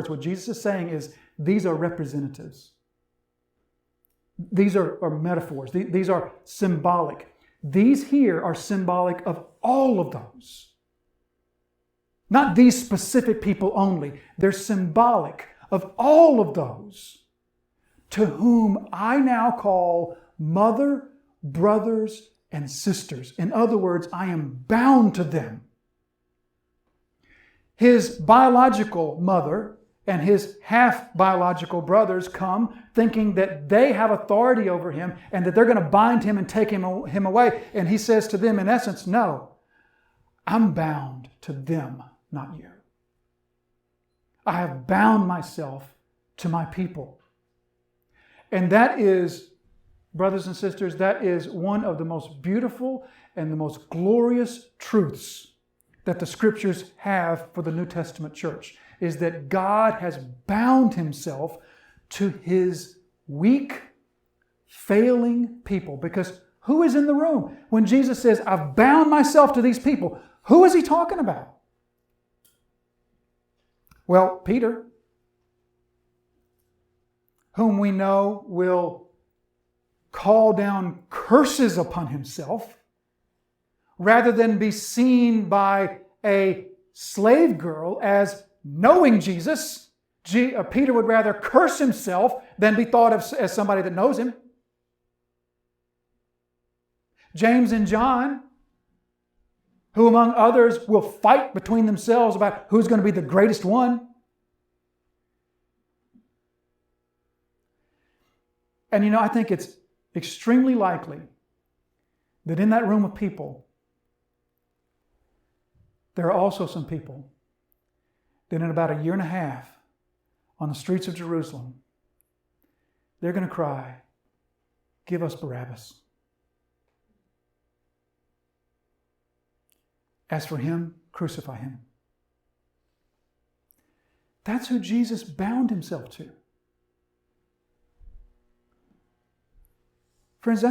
words, what Jesus is saying is these are representatives. These are metaphors. These are symbolic. These here are symbolic of all of those. Not these specific people only. They're symbolic of all of those to whom I now call mother, brothers, and sisters. In other words, I am bound to them. His biological mother and his half-biological brothers come thinking that they have authority over him and that they're going to bind him and take him away. And he says to them, in essence, no, I'm bound to them, not you. I have bound myself to my people. And that is, brothers and sisters, that is one of the most beautiful and the most glorious truths that the Scriptures have for the New Testament church, is that God has bound himself to his weak, failing people. Because who is in the room? When Jesus says, I've bound myself to these people, who is he talking about? Well, Peter, whom we know will call down curses upon himself, rather than be seen by a slave girl as knowing Jesus. Peter would rather curse himself than be thought of as somebody that knows him. James and John, who among others will fight between themselves about who's going to be the greatest one. And I think it's extremely likely that in that room of people, there are also some people that in about a year and a half on the streets of Jerusalem, they're going to cry, give us Barabbas. As for him, crucify him. That's who Jesus bound himself to. Friends,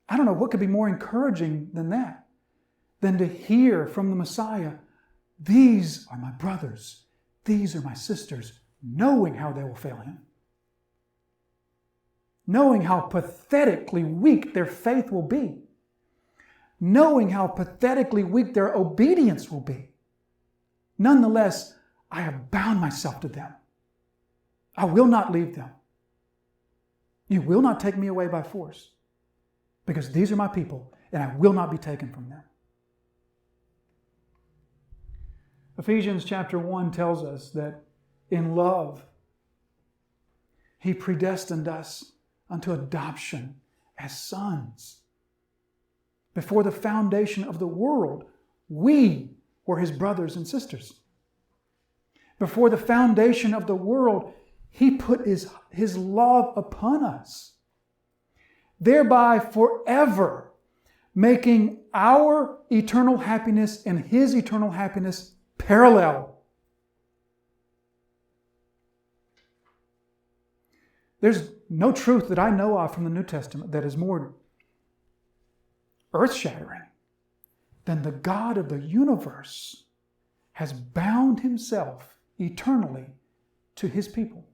I don't know what could be more encouraging than that. Than to hear from the Messiah, these are my brothers, these are my sisters, knowing how they will fail him. Knowing how pathetically weak their faith will be. Knowing how pathetically weak their obedience will be. Nonetheless, I have bound myself to them. I will not leave them. You will not take me away by force, because these are my people, and I will not be taken from them. Ephesians chapter 1 tells us that in love, he predestined us unto adoption as sons. Before the foundation of the world, we were his brothers and sisters. Before the foundation of the world, he put his love upon us, thereby forever making our eternal happiness and his eternal happiness parallel. There's no truth that I know of from the New Testament that is more earth-shattering than the God of the universe has bound himself eternally to his people.